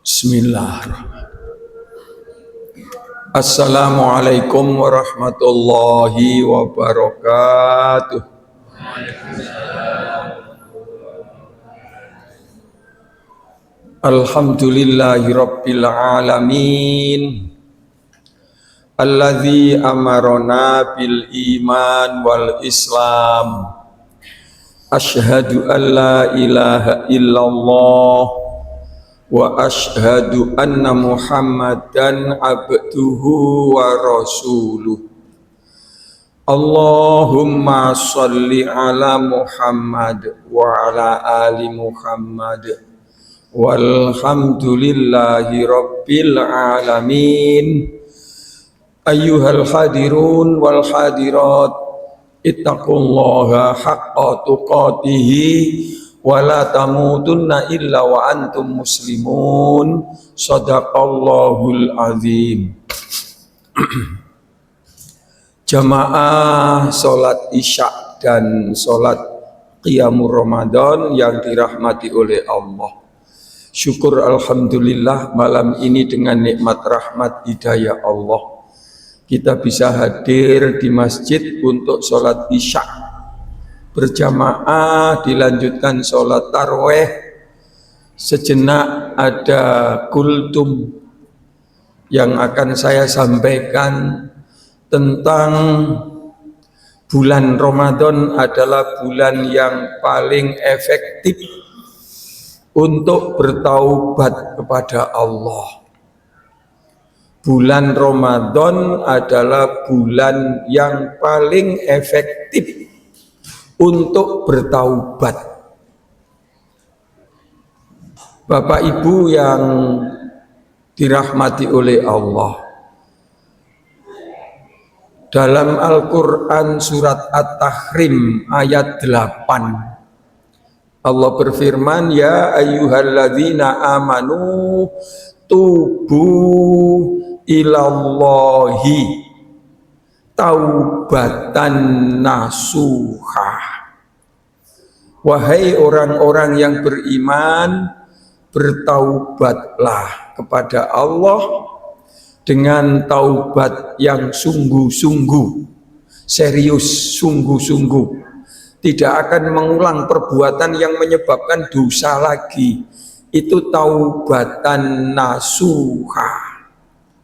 Bismillahirrahmanirrahim. Assalamualaikum warahmatullahi wabarakatuh. Alhamdulillahi rabbil alamin. Alladzi amarona bil iman wal islam. Asyhadu an la ilaha illallah wa asyhadu anna Muhammadan abduhu wa rasuluh. Allahumma sholli ala Muhammad wa ala ali Muhammad walhamdulillahi rabbil alamin. Ayyuhal hadirun wal hadirat, ittaqullaha haqqa tuqatihi wa la tamutunna illa wa antum muslimun. Shadaqallahul azim. Jamaah sholat isya dan sholat qiyamul Ramadan yang dirahmati oleh Allah, syukur alhamdulillah malam ini dengan nikmat rahmat hidayah Allah kita bisa hadir di masjid untuk sholat isya berjamaah, dilanjutkan sholat tarawih. Sejenak ada kultum yang akan saya sampaikan tentang bulan Ramadan adalah bulan yang paling efektif untuk bertaubat kepada Allah. Bulan Ramadan adalah bulan yang paling efektif untuk bertaubat. Bapak Ibu yang dirahmati oleh Allah, dalam Al-Quran surat At-Tahrim ayat 8 Allah berfirman, ya ayyuhalladzina amanu tubu ilallahi taubatan nasuha. Wahai orang-orang yang beriman, bertaubatlah kepada Allah dengan taubat yang sungguh-sungguh, serius, sungguh-sungguh. Tidak akan mengulang perbuatan yang menyebabkan dosa lagi. Itu taubatan nasuha.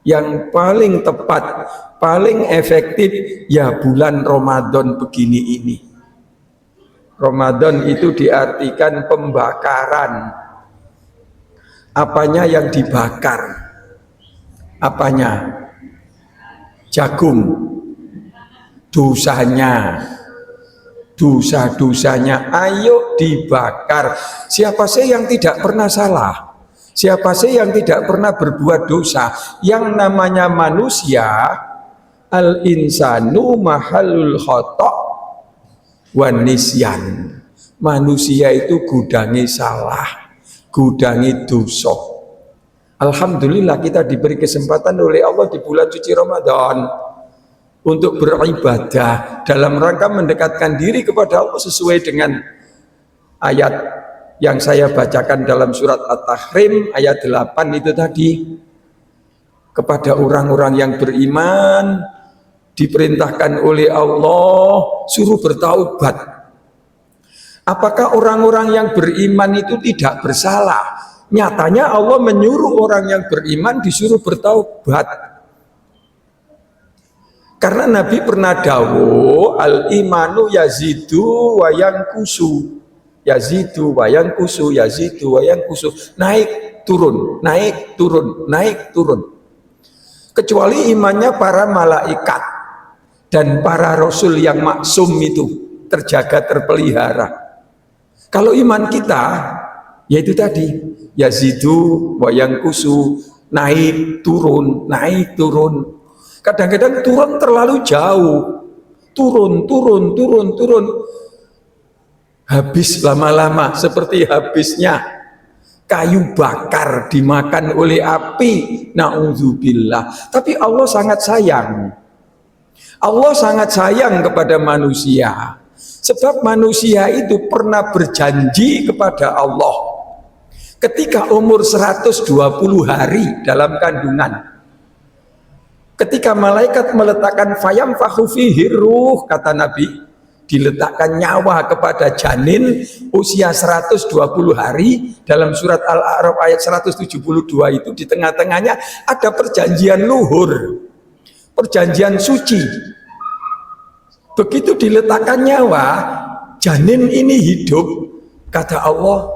Yang paling tepat, paling efektif ya bulan Ramadan begini ini. Ramadan itu diartikan pembakaran. Apanya yang dibakar? Apanya? Jagung. Dosanya. Dosa-dosanya ayo dibakar. Siapa sih yang tidak pernah salah? Siapa sih yang tidak pernah berbuat dosa? Yang namanya manusia, al-insanu mahallul khata' wan nisyan. Manusia itu gudangi salah, gudangi dosa. Alhamdulillah kita diberi kesempatan oleh Allah di bulan suci Ramadan untuk beribadah dalam rangka mendekatkan diri kepada Allah sesuai dengan ayat yang saya bacakan dalam surat At-Tahrim ayat 8 itu tadi. Kepada orang-orang yang beriman diperintahkan oleh Allah suruh bertaubat. Apakah orang-orang yang beriman itu tidak bersalah? Nyatanya Allah menyuruh orang yang beriman disuruh bertaubat. Karena Nabi pernah dawuh, al-imanu yazidu wa yanqusu. Yazidu wa yanqusu, yazidu wa yanqusu. Naik turun, naik turun, naik turun. Kecuali imannya para malaikat dan para rasul yang maksum itu terjaga, terpelihara. Kalau iman kita yaitu tadi yazidu wa yanqusu, naik turun, naik turun. Kadang-kadang turun terlalu jauh, turun, habis lama-lama seperti habisnya kayu bakar dimakan oleh api. Na'udzubillah. Tapi Allah sangat sayang. Allah sangat sayang kepada manusia. Sebab manusia itu pernah berjanji kepada Allah ketika umur 120 hari dalam kandungan, ketika malaikat meletakkan fayam fihi ruh, kata Nabi, diletakkan nyawa kepada janin usia 120 hari, dalam surat Al-A'raf ayat 172 itu di tengah-tengahnya ada perjanjian luhur, perjanjian suci. Begitu diletakkan nyawa, janin ini hidup, kata Allah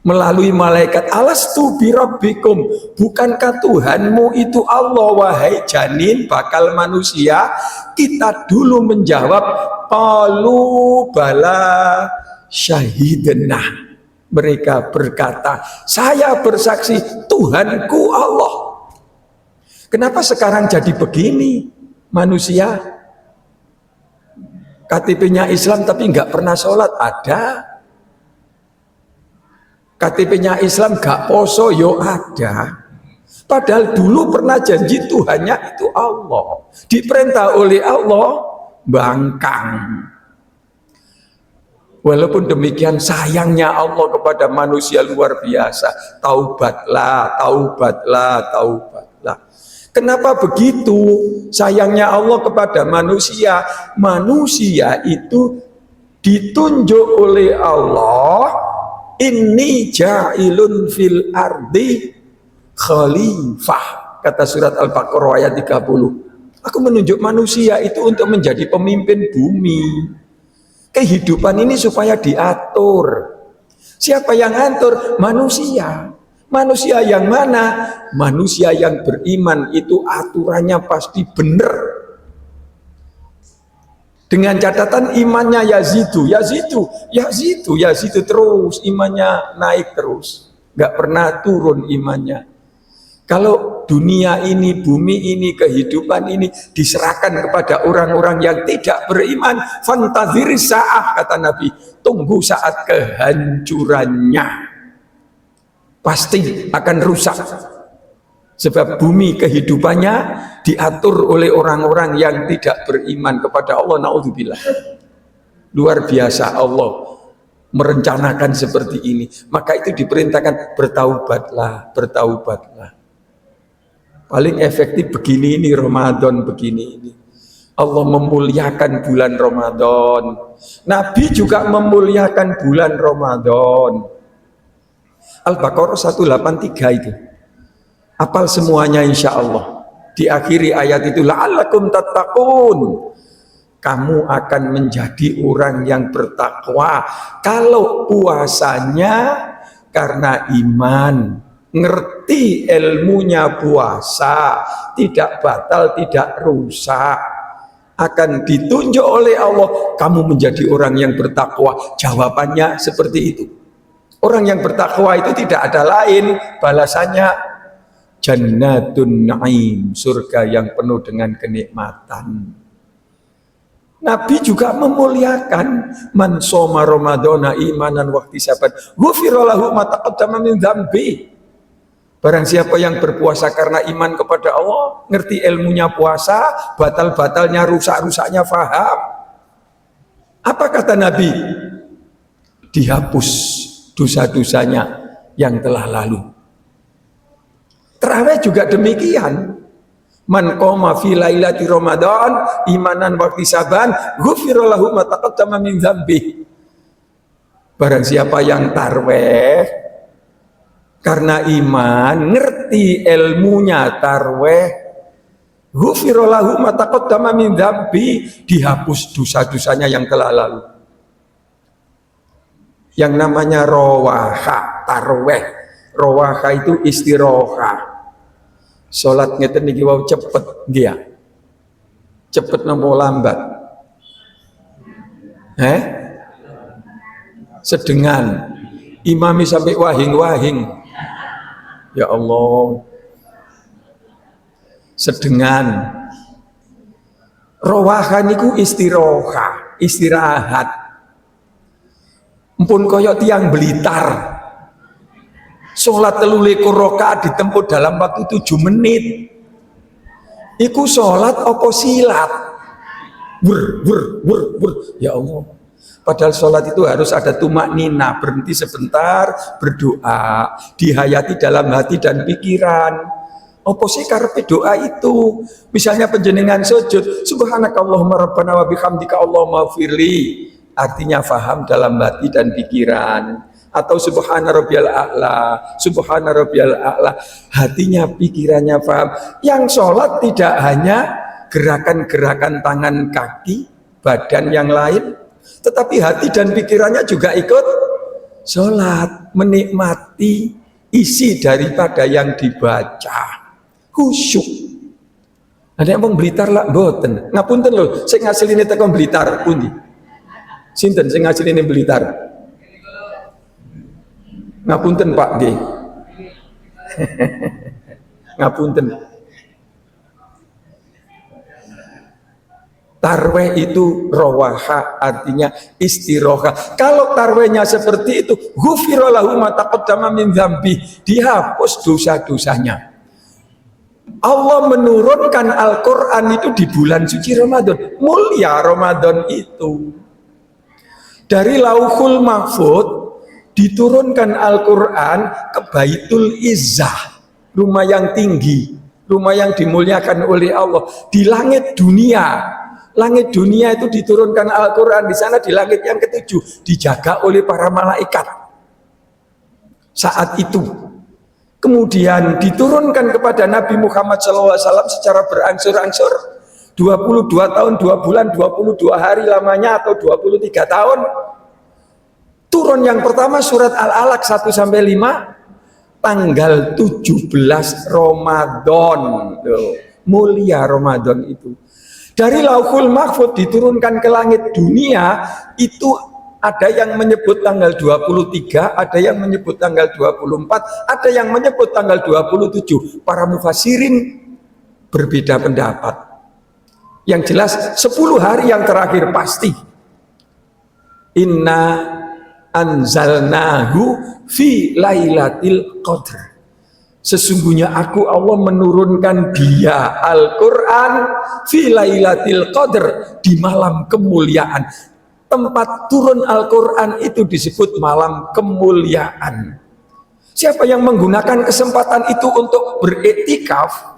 melalui malaikat, alastu birabbikum, bukankah Tuhanmu itu Allah wahai janin bakal manusia? Kita dulu menjawab, qalu bala syahidna. Mereka berkata, saya bersaksi Tuhanku Allah. Kenapa sekarang jadi begini manusia? KTP-nya Islam tapi nggak pernah sholat, ada. KTP-nya Islam gak poso, yo ada. Padahal dulu pernah janji Tuhannya itu Allah, diperintah oleh Allah bangkang. Walaupun demikian sayangnya Allah kepada manusia luar biasa. Taubatlah, taubatlah, taubatlah. Kenapa begitu sayangnya Allah kepada manusia? Manusia itu ditunjuk oleh Allah, inni ja'ilun fil ardi khalifah, kata surat Al-Baqarah ayat 30. Aku menunjuk manusia itu untuk menjadi pemimpin bumi. Kehidupan ini supaya diatur. Siapa yang atur? Manusia. Manusia yang mana? Manusia yang beriman itu aturannya pasti benar. Dengan catatan imannya yazidu terus, imannya naik terus, nggak pernah turun imannya. Kalau dunia ini, bumi ini, kehidupan ini diserahkan kepada orang-orang yang tidak beriman, fantazir sa'ah, kata Nabi, tunggu saat kehancurannya, pasti akan rusak. Sebab bumi kehidupannya diatur oleh orang-orang yang tidak beriman kepada Allah. Na'udzubillah. Luar biasa Allah merencanakan seperti ini. Maka itu diperintahkan bertaubatlah, bertaubatlah. Paling efektif begini ini Ramadan, begini ini. Allah memuliakan bulan Ramadan. Nabi juga memuliakan bulan Ramadan. Al-Baqarah 183 itu. Apal semuanya insya Allah. Di akhiri ayat itu, la'allakum tattaqun, kamu akan menjadi orang yang bertakwa kalau puasanya karena iman, ngerti ilmunya puasa, tidak batal, tidak rusak, akan ditunjuk oleh Allah, kamu menjadi orang yang bertakwa. Jawabannya seperti itu. Orang yang bertakwa itu tidak ada lain balasannya Jannatun Naim, surga yang penuh dengan kenikmatan. Nabi juga memuliakan man shoma ramadhana imanan wa ihtisaban ghufira lahu ma taqaddama min dzambi. Barang siapa yang berpuasa karena iman kepada Allah, ngerti ilmunya puasa, batal-batalnya, rusak-rusaknya faham. Apa kata Nabi? Dihapus dosa-dosanya yang telah lalu. Tarawih juga demikian. Man qoma fi lailati Ramadan imanan wa ihtisaban ghufira lahu ma taqaddama min dzambi. Barang siapa yang tarawih karena iman, ngerti ilmunya tarawih, ghufira lahu ma taqaddama min dzambi, dihapus dosa-dosanya yang telah lalu. Yang namanya rawaha, tarawih. Rawaha itu istirahat. Salat ngeten niki wau cepet dia. Cepet napa lambat? Sedengan. Imami sampai wahing-wahing. Ya Allah. Sedengan. Rawaha niku istirahat. Mpun kaya tiang Blitar. Sholat 23 rakaat ditempuh dalam waktu 7 menit. Iku sholat apa silat? Wer. Ya Allah. Padahal sholat itu harus ada tumak nina, berhenti sebentar, berdoa, dihayati dalam hati dan pikiran. Apa sih karepe doa itu? Misalnya penjenengan sujud, subhanakallahumma rabbana wa bihamdika allahumma firli. Artinya faham dalam hati dan pikiran. Atau subhana rabbiyal a'la, subhana rabbiyal a'la. Hatinya, pikirannya faham. Yang sholat tidak hanya gerakan-gerakan tangan, kaki, badan yang lain, tetapi hati dan pikirannya juga ikut sholat, menikmati isi daripada yang dibaca. Khusyuk. Ada yang mau Blitar lah, boten. Ngapunten loh, saya ngasil ini tekan Blitar pundi. Sinten saya ngasil ini Blitar. Ngapunten Pak G. Ngapunten. Tarweh itu rawaha, artinya istiroha. Kalau tarwehnya seperti itu, ghufira lahu ma taqaddama min dzambi, dihapus dosa-dosanya. Allah menurunkan Al-Quran itu di bulan suci Ramadan. Mulia Ramadan itu. Dari Lauhul Mahfud diturunkan Al-Quran ke Baitul Izzah, rumah yang tinggi, rumah yang dimuliakan oleh Allah. Di langit dunia itu diturunkan Al-Quran. Di sana di langit yang ketujuh dijaga oleh para malaikat. Saat itu kemudian diturunkan kepada Nabi Muhammad SAW secara berangsur-angsur, 22 tahun, 2 bulan, 22 hari lamanya atau 23 tahun. Turun yang pertama surat Al-Alaq 1-5, tanggal 17 Ramadan. Mulia Ramadan itu. Dari Lauhul Mahfud diturunkan ke langit dunia itu. Ada yang menyebut tanggal 23, ada yang menyebut tanggal 24, ada yang menyebut tanggal 27. Para mufassirin berbeda pendapat. Yang jelas 10 hari yang terakhir pasti. Inna anzalnahu fi lailatul qadr. Sesungguhnya aku Allah menurunkan dia Al-Quran fi lailatul qadr, di malam kemuliaan. Tempat turun Al-Quran itu disebut malam kemuliaan. Siapa yang menggunakan kesempatan itu untuk beriktikaf,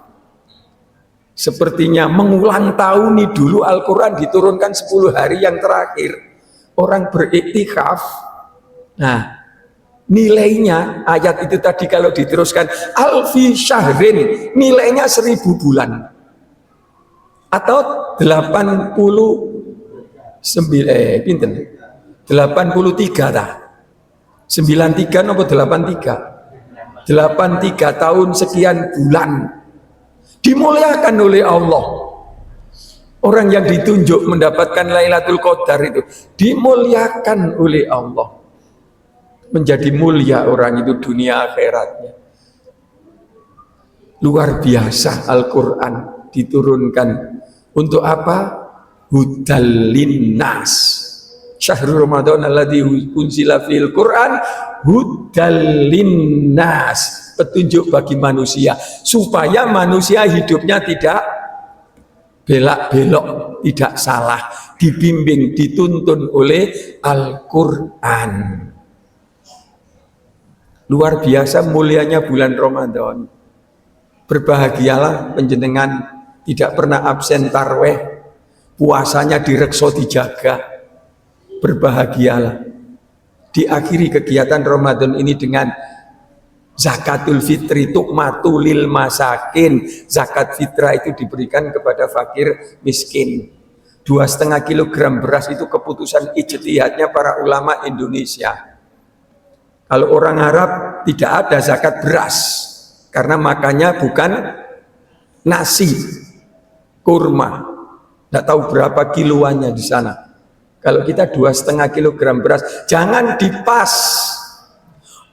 sepertinya mengulang tahun dulu Al-Quran diturunkan 10 hari yang terakhir. Orang beriktikaf, nah nilainya ayat itu tadi kalau diteruskan alfi syahrin, nilainya 1000 bulan atau 83 dah. 93 nopo 83 tahun sekian bulan dimuliakan oleh Allah. Orang yang ditunjuk mendapatkan Lailatul Qadar itu dimuliakan oleh Allah, menjadi mulia orang itu dunia akhiratnya. Luar biasa. Al-Quran diturunkan untuk apa? Hudal linnas, syahrul Ramadan alladzi unzila fil Quran, hudal linnas, petunjuk bagi manusia supaya manusia hidupnya tidak belak-belok, tidak salah, dibimbing, dituntun oleh Al-Quran. Luar biasa mulianya bulan Ramadan. Berbahagialah penjenengan tidak pernah absen tarweh, puasanya direkso dijaga. Berbahagialah. Diakhiri kegiatan Ramadan ini dengan zakatul fitri, tukmatulil masakin. Zakat fitrah itu diberikan kepada fakir miskin. 2,5 kilogram beras itu keputusan ijtihadnya para ulama Indonesia. Kalau orang Arab tidak ada zakat beras, karena makannya bukan nasi, kurma. Tidak tahu berapa kiloannya di sana. Kalau kita 2,5 kilogram beras, jangan dipas.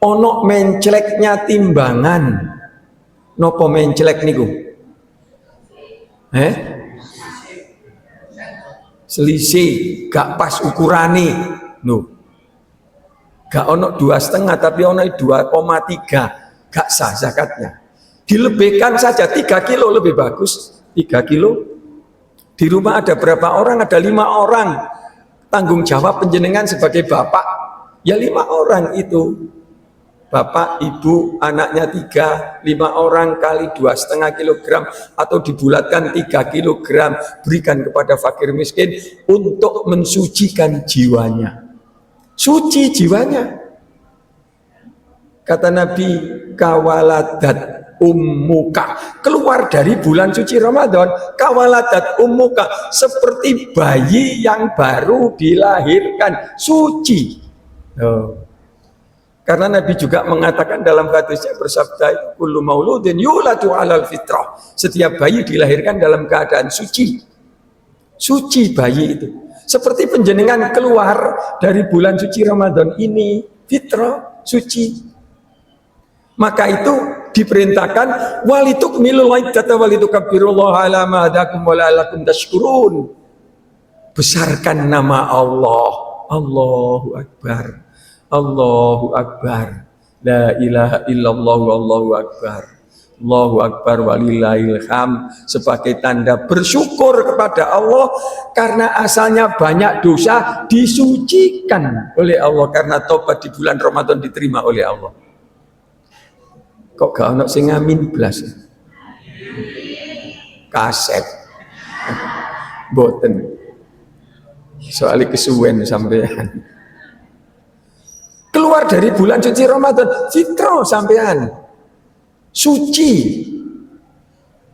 Ono mencleknya timbangan. Nopo menclek niku? Selisih, gak pas ukurane. No. Gak ono 2,5 tapi ono 2,3. Gak sah zakatnya. Dilebihkan saja 3 kilo lebih bagus. 3 kilo. Di rumah ada berapa orang? Ada 5 orang. tanggung jawab penjenengan sebagai bapak, ya 5 orang itu. Bapak, ibu, anaknya 3, 5 orang kali 2,5 kilogram atau dibulatkan 3 kilogram, berikan kepada fakir miskin untuk mensucikan jiwanya. Suci jiwanya. Kata Nabi, kawaladat ummuka, keluar dari bulan suci Ramadan, kawaladat ummuka, seperti bayi yang baru dilahirkan, suci. Karena Nabi juga mengatakan dalam hadisnya, bersabda, kullu mauludin yuladu alal fitrah, setiap bayi dilahirkan dalam keadaan suci. Suci bayi itu. Seperti penjenengan keluar dari bulan suci Ramadan ini, fitrah, suci. Maka itu diperintahkan walitukmilul iddata walitukabbirullaha ala ma hadakum wa la'allakum tashkurun. Besarkan nama Allah. Allahu Akbar. Allahu Akbar. La ilaha illallah wallahu akbar. Allahu Akbar walillahil hamd, sebagai tanda bersyukur kepada Allah karena asalnya banyak dosa disucikan oleh Allah karena tobat di bulan Ramadan diterima oleh Allah. Kok gak ono sing amin blas? Kaset. Boten. Soalnya kesuwen sampean. Keluar dari bulan suci Ramadan, fitrah sampean. Suci.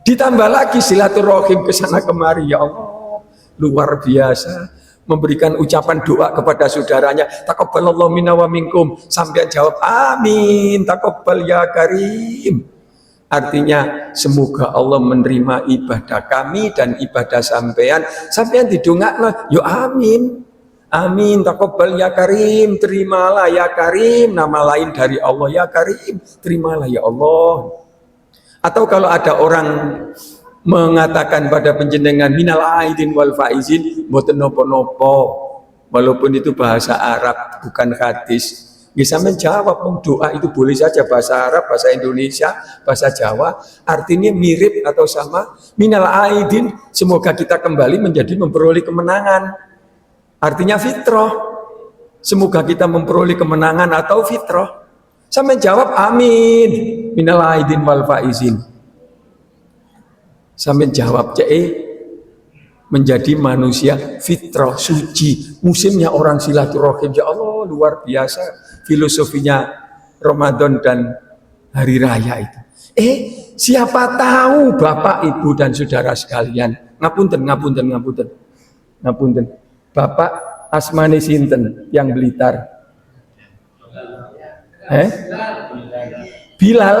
Ditambah lagi silaturahim ke sana kemari, ya Allah. Luar biasa. Memberikan ucapan doa kepada saudaranya, taqabbalallahu minna wa minkum, sampai jawab amin, taqabbal ya karim. Artinya semoga Allah menerima ibadah kami dan ibadah sampean didongakno, yo amin. Amin, taqabbal ya karim, terimalah ya karim, nama lain dari Allah ya karim, terimalah ya Allah. Atau kalau ada orang mengatakan pada penjenengan minal aidin wal faizin, mboten nopo-nopo, walaupun itu bahasa Arab bukan hadis, bisa menjawab. Doa itu boleh saja bahasa Arab, bahasa Indonesia, bahasa Jawa, artinya mirip atau sama. Minal aidin, semoga kita kembali menjadi memperoleh kemenangan, artinya fitrah, semoga kita memperoleh kemenangan atau fitrah. Saya menjawab amin, minal aidin wal faizin. Sampai jawab menjadi manusia fitrah suci. Musimnya orang silaturahim, ya Allah, luar biasa filosofinya Ramadan dan hari raya itu. Siapa tahu Bapak, Ibu dan saudara sekalian, ngapunten. Bapak asmane sinten yang Blitar? Bilal.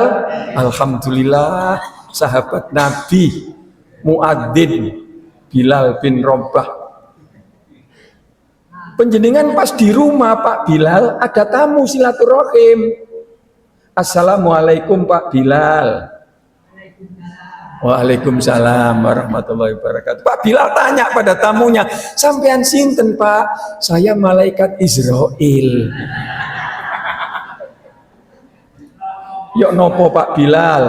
Alhamdulillah, sahabat Nabi, muadzin Bilal bin Rabah. Penjenengan pas di rumah Pak Bilal, ada tamu silaturahim. Assalamualaikum Pak Bilal. Waalaikumsalam warahmatullahi wabarakatuh. Pak Bilal tanya pada tamunya, sampean sinten Pak? Saya malaikat Israel. Yuk nopo Pak Bilal?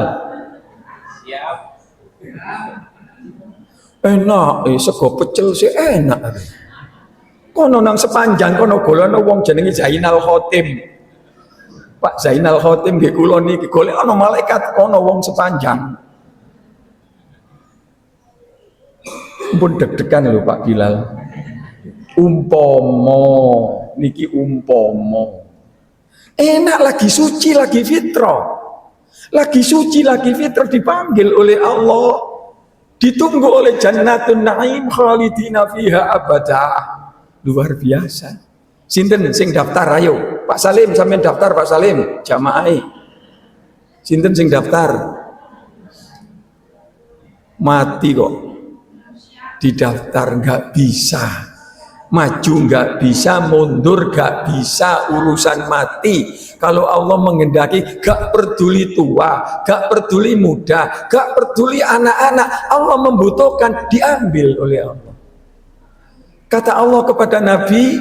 Enak, sego pecel sih enak. Kono nang sepanjang kono golono wong jenenge Zainal Khotim. Pak Zainal Khotim nggih kula niki golek ana malaikat kono wong sepanjang. Pun deg-degan lho Pak Bilal. Umpomo niki umpomo. Enak, lagi suci, lagi fitrah. Lagi suci, lagi fitrah, dipanggil oleh Allah, ditunggu oleh jannatun na'im khalidina fiha abada. Luar biasa. Sinten sing daftar, ayo Pak Salim, sampean daftar Pak Salim, jamaah. Sinten sing daftar? Mati kok didaftar, nggak bisa. Maju nggak bisa, mundur nggak bisa, urusan mati. Kalau Allah menghendaki, gak peduli tua, gak peduli muda, gak peduli anak-anak, Allah membutuhkan, diambil oleh Allah. Kata Allah kepada Nabi,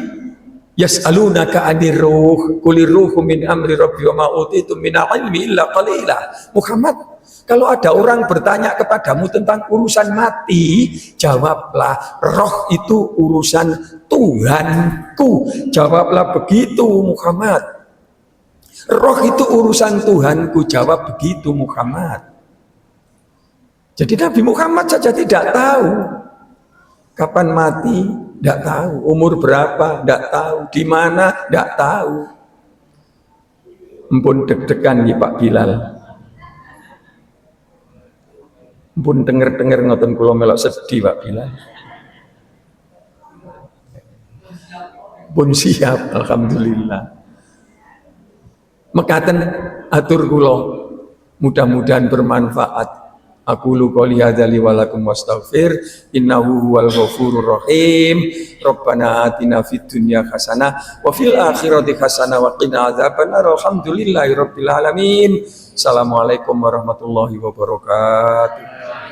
yas'alunaka 'anir ruh, qulir ruhu min amri rabbi wa ma utitum minal ilmi illa qalila. Muhammad, Kalau ada orang bertanya kepadamu tentang urusan mati, jawablah, roh itu urusan Tuhanku. Jawablah begitu Muhammad. Roh itu urusan Tuhanku, jawab begitu Muhammad. Jadi Nabi Muhammad saja tidak tahu kapan mati, tidak tahu. Umur berapa, tidak tahu. Di mana, tidak tahu. Ampun deg-degan ya Pak Bilal. Ampun denger-denger ngoten kula melok sedih Pak Bilal. Pun siap, alhamdulillah. Mekaten atur kula, mudah-mudahan bermanfaat. Aku lu qouli hadza li wa lakum wastaghfir innahu huwal ghafurur rahim. Rabbana atina fid dunya hasanah wa fil akhirati hasanah wa qina adzabannar. Alhamdulillahi rabbil alamin. Assalamualaikum warahmatullahi wabarakatuh.